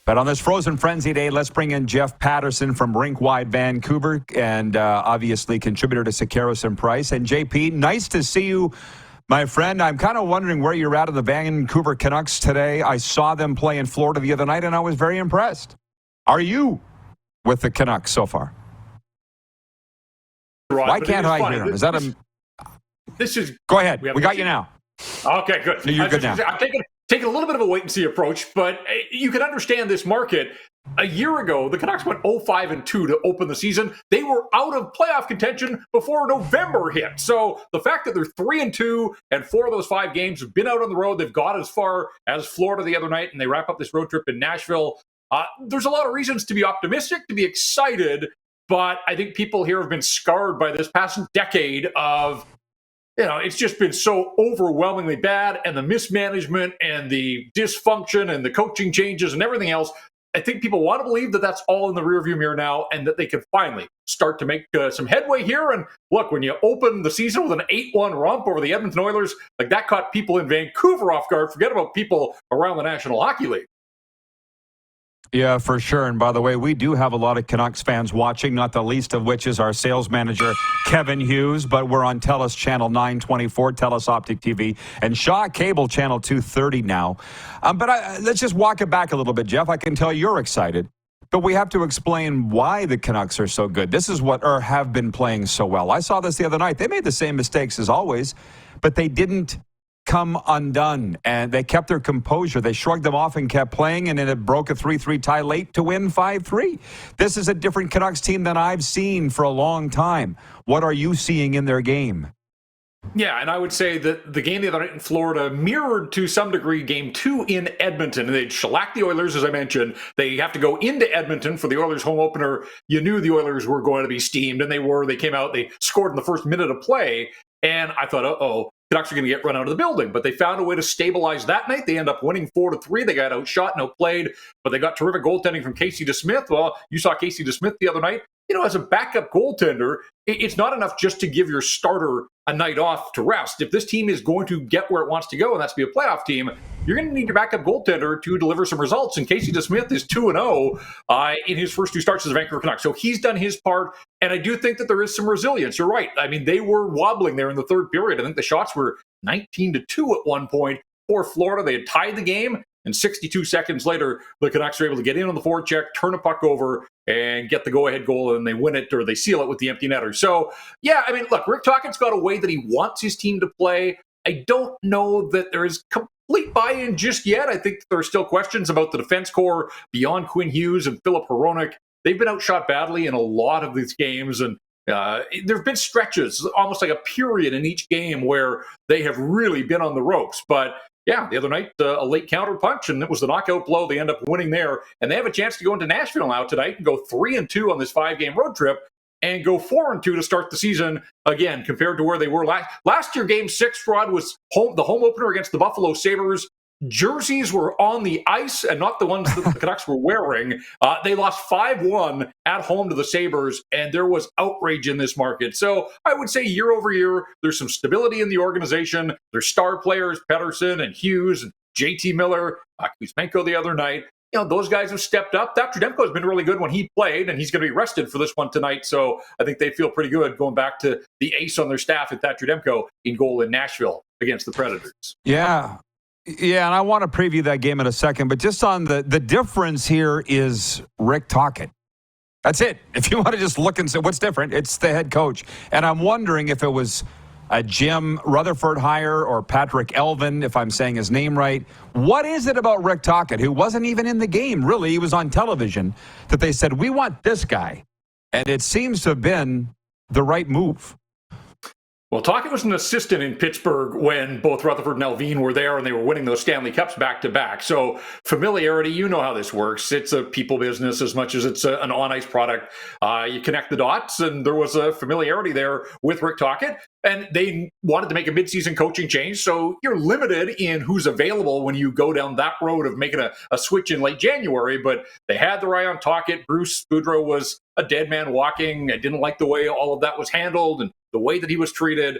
But on this Frozen Frenzy Day, let's bring in Jeff Paterson from Rink Vancouver and obviously contributor to Sekeres and Price. And JP, nice to see you, my friend. I'm kind of wondering where you're at in the Vancouver Canucks today. I saw them play in Florida the other night, and I was very impressed. Are you with the Canucks so far? Right, why can't I hear him? Is that a... This is... Go ahead. We got you now. Okay, good. You're good now. I'm taking a little bit of a wait-and-see approach, but you can understand this market. A year ago, the Canucks went 0-5-2 to open the season. They were out of playoff contention before November hit. So the fact that they're 3-2 and 4 of those 5 games have been out on the road, they've got as far as Florida the other night, and they wrap up this road trip in Nashville. There's a lot of reasons to be optimistic, to be excited, but I think people here have been scarred by this past decade of... it's just been so overwhelmingly bad, and the mismanagement and the dysfunction and the coaching changes and everything else. I think people want to believe that that's all in the rearview mirror now, and that they can finally start to make some headway here. And look, when you open the season with an 8-1 romp over the Edmonton Oilers, like that caught people in Vancouver off guard. Forget about people around the National Hockey League. Yeah, for sure. And by the way, we do have a lot of Canucks fans watching, not the least of which is our sales manager, Kevin Hughes. But we're on TELUS Channel 924, TELUS Optic TV, and Shaw Cable Channel 230 now. Let's just walk it back a little bit, Jeff. I can tell you're excited, but we have to explain why the Canucks are so good. This is what have been playing so well. I saw this the other night. They made the same mistakes as always, but they didn't come undone, and they kept their composure. They shrugged them off and kept playing, and then it broke a 3-3 tie late to win 5-3. This is a different Canucks team than I've seen for a long time. What are you seeing in their game? Yeah, and I would say that the game the other night in Florida mirrored to some degree Game 2 in Edmonton. They'd shellacked the Oilers, as I mentioned. They have to go into Edmonton for the Oilers home opener. You knew the Oilers were going to be steamed, and they were. They came out, they scored in the first minute of play, and I thought, uh-oh, Canucks are going to get run out of the building. But they found a way to stabilize that night. They end up winning 4-3. They got outshot and outplayed, but they got terrific goaltending from Casey DeSmith. Well, you saw Casey DeSmith the other night. As a backup goaltender, it's not enough just to give your starter a night off to rest. If this team is going to get where it wants to go, and that's to be a playoff team, you're going to need your backup goaltender to deliver some results. And Casey DeSmith is 2-0 in his first 2 starts as a Vancouver Canucks. So he's done his part, and I do think that there is some resilience. You're right. I mean, they were wobbling there in the third period. I think the shots were 19-2 at one point for Florida. They had tied the game, and 62 seconds later, the Canucks were able to get in on the forecheck, turn a puck over, and get the go-ahead goal, and they win it, or they seal it with the empty netter. So, yeah, I mean, look, Rick Tocchet's got a way that he wants his team to play. I don't know that there is complete buy-in just yet. I think there are still questions about the defense core beyond Quinn Hughes and Philip Hronek. They've been outshot badly in a lot of these games, and there have been stretches, almost like a period in each game, where they have really been on the ropes. But yeah, the other night, a late counter punch, and it was the knockout blow. They end up winning there, and they have a chance to go into Nashville now tonight and go 3-2 on this 5-game road trip, and go 4-2 to start the season again, compared to where they were last year. Game 6, Rod, was the home opener against the Buffalo Sabres. Jerseys were on the ice and not the ones that the Canucks were wearing. They lost 5-1 at home to the Sabres, and there was outrage in this market. So I would say year over year, there's some stability in the organization. There's star players, Pedersen and Hughes and JT Miller, Kuzmenko the other night. Those guys have stepped up. That Trudemko has been really good when he played, and he's going to be rested for this one tonight. So I think they feel pretty good going back to the ace on their staff at that Trudemko in goal in Nashville against the Predators. Yeah, and I want to preview that game in a second, but just on the difference here is Rick Tocchet. That's it. If you want to just look and say what's different, it's the head coach. And I'm wondering if it was a Jim Rutherford hire or Patrick Elvin, if I'm saying his name right. What is it about Rick Tocchet, who wasn't even in the game, really? He was on television, that they said, we want this guy. And it seems to have been the right move. Well, Tocchet was an assistant in Pittsburgh when both Rutherford and Elvin were there, and they were winning those Stanley Cups back-to-back. So familiarity, you know how this works. It's a people business as much as it's an on-ice product. You connect the dots, and there was a familiarity there with Rick Tocchet. And they wanted to make a midseason coaching change, so you're limited in who's available when you go down that road of making a switch in late January. But they had their eye on Tocchet. Bruce Boudreau was a dead man walking. I didn't like the way all of that was handled and the way that he was treated.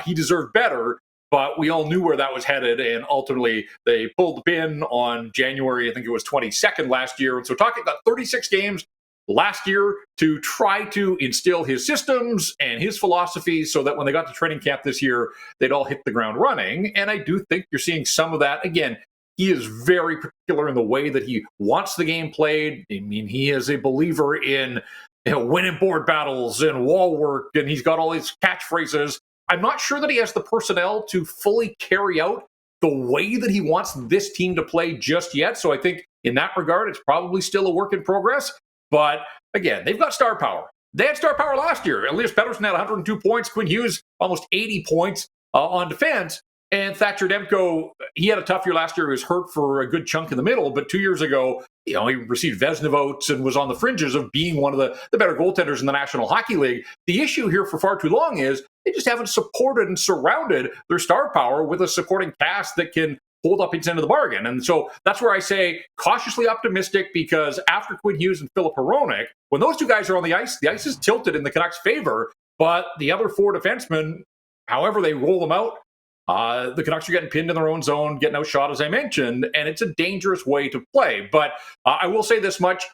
He deserved better. but we all knew where that was headed, and ultimately they pulled the pin on January, I think it was 22nd last year. And so talking about 36 games last year to try to instill his systems and his philosophy so that when they got to training camp this year, they'd all hit the ground running. And I do think you're seeing some of that. Again, he is very particular in the way that he wants the game played. I mean, he is a believer in winning board battles and wall work, and he's got all these catchphrases. I'm not sure that he has the personnel to fully carry out the way that he wants this team to play just yet. So I think in that regard, it's probably still a work in progress. But again, they've got star power. They had star power last year. Elias Pedersen had 102 points. Quinn Hughes, almost 80 points on defense. And Thatcher Demko, he had a tough year last year. He was hurt for a good chunk in the middle. But 2 years ago, he received Vezina votes and was on the fringes of being one of the better goaltenders in the National Hockey League. The issue here for far too long is they just haven't supported and surrounded their star power with a supporting cast that can hold up its end of the bargain. And so that's where I say cautiously optimistic, because after Quinn Hughes and Filip Hronek, when those two guys are on the ice is tilted in the Canucks' favor. But the other four defensemen, however they roll them out, the Canucks are getting pinned in their own zone, getting outshot, as I mentioned, and it's a dangerous way to play. But I will say this much.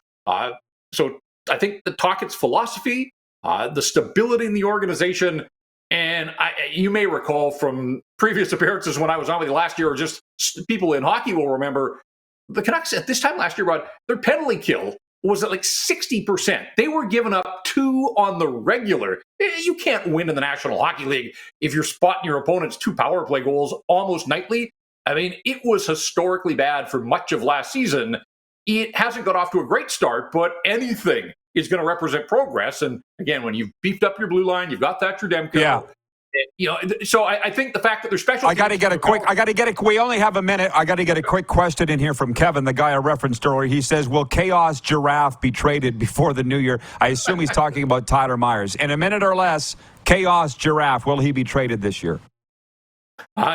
So I think the Tocchet's philosophy, the stability in the organization, and you may recall from previous appearances when I was on with you last year, or just people in hockey will remember, the Canucks at this time last year, Rod, their penalty kill was at like 60%. They were giving up 2 on the regular. You can't win in the National Hockey League if you're spotting your opponent's 2 power play goals almost nightly. I mean, it was historically bad for much of last season. It hasn't got off to a great start, but anything is going to represent progress. And again, when you've beefed up your blue line, you've got Thatcher Demko. Yeah. So I think the fact that they're special. I got to get a quick. We only have a minute. I got to get a quick question in here from Kevin, the guy I referenced earlier. He says, "Will Chaos Giraffe be traded before the new year?" I assume he's talking about Tyler Myers. In a minute or less, Chaos Giraffe, will he be traded this year?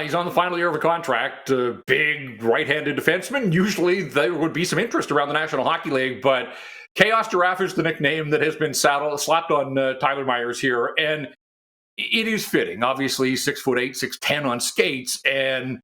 He's on the final year of a contract. Big right-handed defenseman. Usually there would be some interest around the National Hockey League, but Chaos Giraffe is the nickname that has been slapped on Tyler Myers here, and it is fitting. Obviously, 6'8", 6'10" on skates, and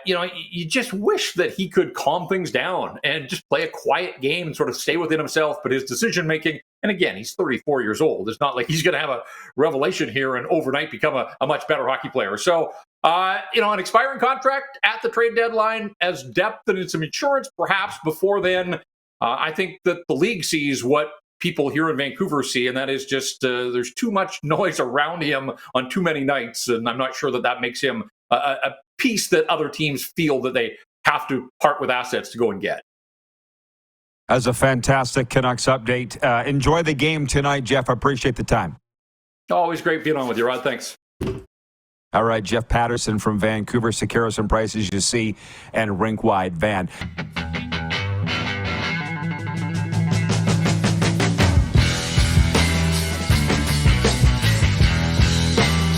you just wish that he could calm things down and just play a quiet game and sort of stay within himself. But his decision making, and again, he's 34 years old. It's not like he's going to have a revelation here and overnight become a much better hockey player. So, an expiring contract at the trade deadline, as depth and some insurance, perhaps before then. I think that the league sees what people here in Vancouver see, and that is just there's too much noise around him on too many nights, and I'm not sure that makes him a piece that other teams feel that they have to part with assets to go and get. As a fantastic Canucks update. Enjoy the game tonight, Jeff. I appreciate the time. Always great being on with you, Rod. Thanks. All right, Jeff Paterson from Vancouver, Securis and Prices you see, and Rink Wide Van.